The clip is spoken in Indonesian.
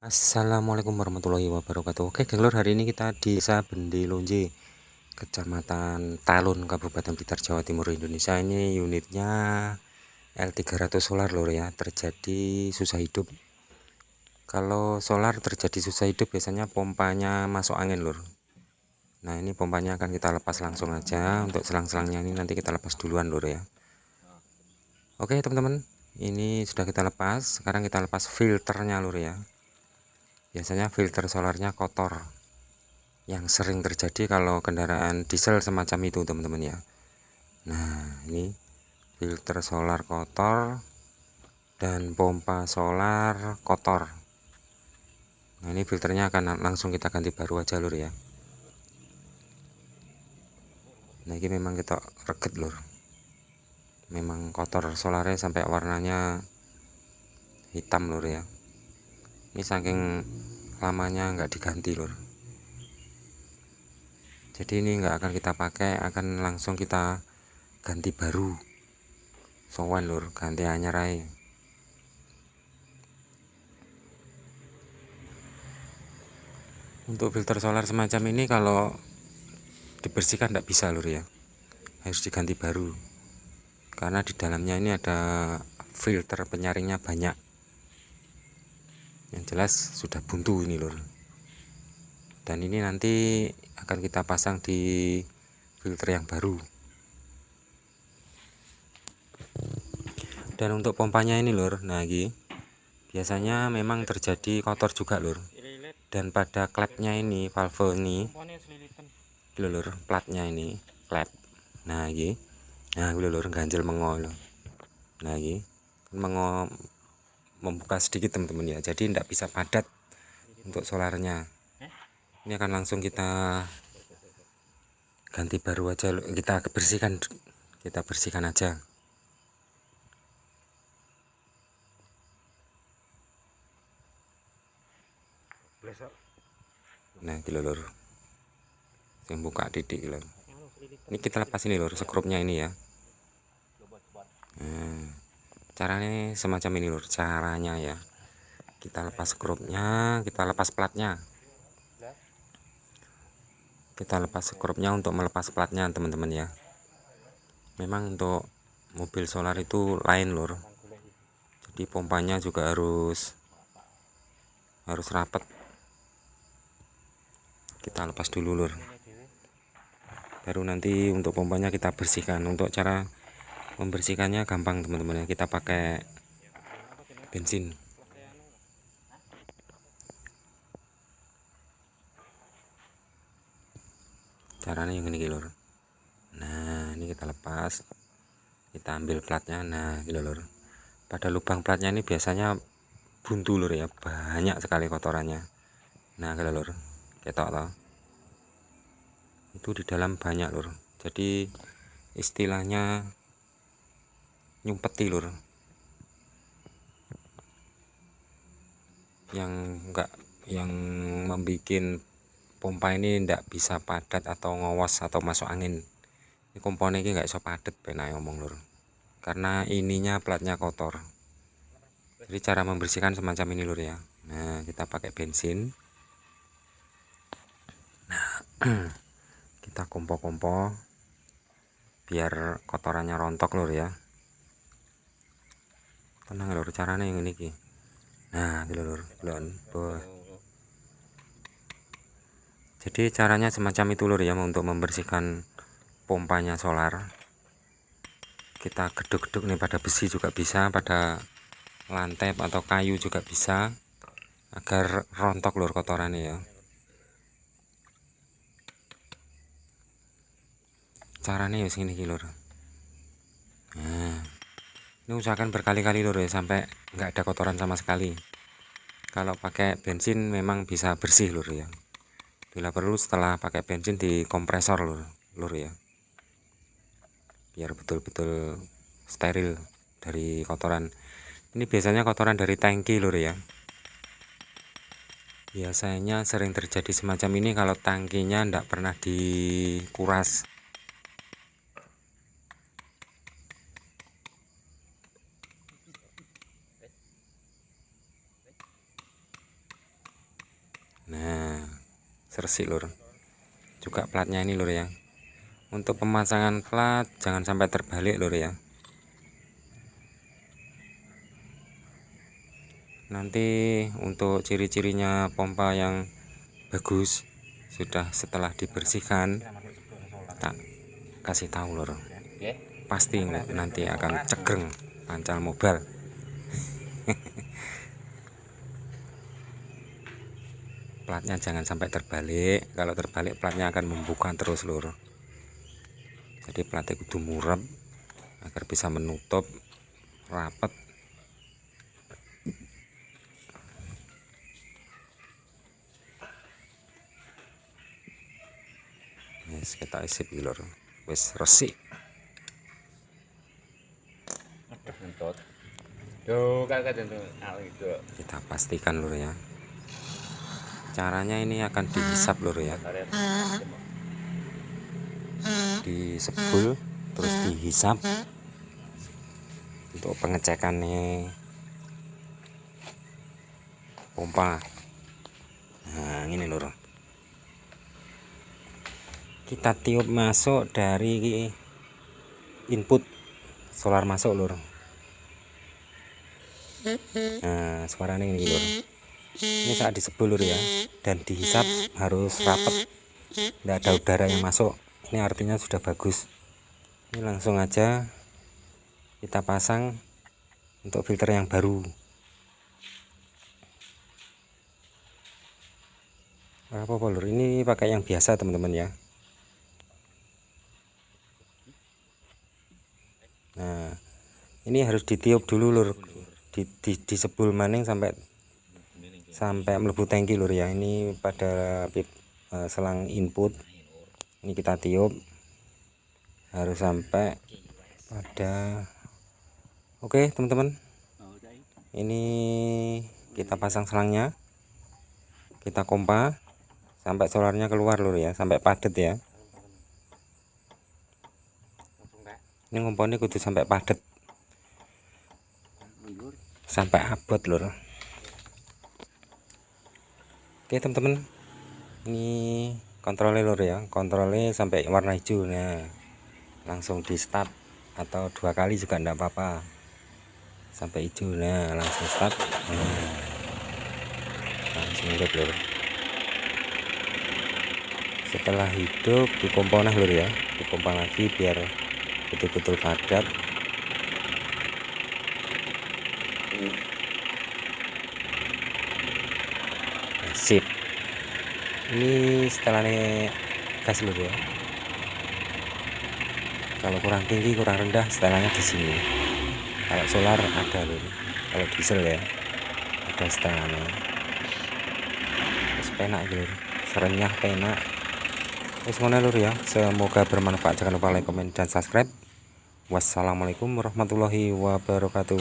Assalamualaikum warahmatullahi wabarakatuh. Oke, Genglor, hari ini kita di Desa Bendilonje, Kecamatan Talun, Kabupaten Blitar, Jawa Timur, Indonesia. Ini unitnya L300 solar lor ya. Terjadi susah hidup. Kalau solar terjadi susah hidup biasanya pompanya masuk angin lor. Nah, ini pompanya akan kita lepas langsung aja. Untuk selang-selangnya ini nanti kita lepas duluan lor ya. Oke, teman-teman. Ini sudah kita lepas. Sekarang kita lepas filternya lor ya. Biasanya filter solarnya kotor, yang sering terjadi kalau kendaraan diesel semacam itu teman-teman ya. Nah, ini filter solar kotor dan pompa solar kotor. Nah, ini filternya akan langsung kita ganti baru aja lur ya. Nah, ini memang kita reget lur, memang kotor solarnya sampai warnanya hitam lur ya. Ini saking lamanya nggak diganti lur, jadi ini nggak akan kita pakai, akan langsung kita ganti baru. Sowan lur, ganti anyar aja. Untuk filter solar semacam ini kalau dibersihkan tidak bisa lur ya, harus diganti baru, karena di dalamnya ini ada filter penyaringnya banyak, yang jelas sudah buntu ini lur. Dan ini nanti akan kita pasang di filter yang baru. Dan untuk pompanya ini lur, nah ini biasanya memang terjadi kotor juga lur. Dan pada klepnya ini, valve ini lur, platnya ini klep. Nah ini, nah lur, ganjel mengo. Nah ini mengo membuka sedikit teman-teman ya, jadi tidak bisa padat untuk solarnya. Ini akan langsung kita ganti baru aja, kita bersihkan aja. Nah gitu lur, yang buka titik lur. Ini kita lepas ini lur, skrupnya ini ya. Nah, caranya semacam ini lur, caranya ya. Kita lepas skrupnya, kita lepas platnya. Kita lepas skrupnya untuk melepas platnya teman-teman ya. Memang untuk mobil solar itu lain lur, jadi pompanya juga harus rapat. Kita lepas dulu lur, baru nanti untuk pompanya kita bersihkan. Untuk cara membersihkannya gampang teman-teman ya, kita pakai bensin. Caranya yang ini lur. Nah, ini kita lepas, kita ambil platnya. Nah gitu lur, pada lubang platnya ini biasanya buntu lur ya, banyak sekali kotorannya. Nah gitu lur, ketok toh, itu di dalam banyak lur, jadi istilahnya nyumpeti lur, yang membuat pompa ini tidak bisa padat atau ngawas atau masuk angin. Ini komponen ini nggak iso padat benar ngomong lur, karena ininya platnya kotor. Jadi cara membersihkan semacam ini lur ya. Nah, kita pakai bensin. Nah, kita kompo-kompo biar kotorannya rontok lur ya. Tenang lur, caranya yang ini ki. Nah gitu lur, jadi caranya semacam itu lur ya, untuk membersihkan pompanya solar. Kita geduk-geduk nih, pada besi juga bisa, pada lantai atau kayu juga bisa, agar rontok lur kotorannya ya. Caranya ya segini lur. Nah, ini usahakan berkali-kali lur ya, sampai nggak ada kotoran sama sekali. Kalau pakai bensin memang bisa bersih lur ya, bila perlu setelah pakai bensin di kompresor lur ya, biar betul-betul steril dari kotoran. Ini biasanya kotoran dari tangki lur ya. Biasanya sering terjadi semacam ini kalau tangkinya tidak pernah dikuras. resik lur. Juga platnya ini lur ya. Untuk pemasangan plat jangan sampai terbalik lur ya. Nanti untuk ciri-cirinya pompa yang bagus sudah setelah dibersihkan tak kasih tahu lur. Pasti nanti akan cegreng pancal mobil. Platnya jangan sampai terbalik. Kalau terbalik platnya akan membuka terus lur. Jadi platnya kudu murep agar bisa menutup rapat. Yes, kita isi lur. Wis resik. Kita pastikan lur ya. Caranya ini akan dihisap lur ya. Disebul terus dihisap untuk pengecekannya pompa. Nah, ini lur. Kita tiup masuk dari input solar masuk lur. Nah, suaranya ini lur. Ini saat disebul lur ya, dan dihisap harus rapat, tidak ada udara yang masuk. Ini artinya sudah bagus. Ini langsung aja kita pasang untuk filter yang baru. Apa lur, ini pakai yang biasa teman-teman ya. Nah, ini harus ditiup dulu lur, disebul maning sampai melebu tangki lur ya. Ini pada selang input ini kita tiup harus sampai pada. Oke teman-teman, ini kita pasang selangnya, kita kompa sampai solarnya keluar lur ya, sampai padat ya. Ini komponnya kudu sampai padat, sampai abot lur. Oke teman-teman, ini kontrolnya lur ya, kontrolnya sampai warna hijau. Nah, langsung di start atau 2 kali juga enggak apa-apa sampai hijau. Nah, langsung start. Nah, langsung hidup lur. Setelah hidup dipompa lur ya, dipompa lagi biar betul-betul padat. Sip. Ini setelannya gas lur ya. Kalau kurang tinggi kurang rendah setelannya di sini. Kalau solar ada lur. Kalau diesel ya ada setelannya. Terus penak lur. Serenyah penak. Wis ngono lur ya. Semoga bermanfaat. Jangan lupa like, komen dan subscribe. Wassalamualaikum warahmatullahi wabarakatuh.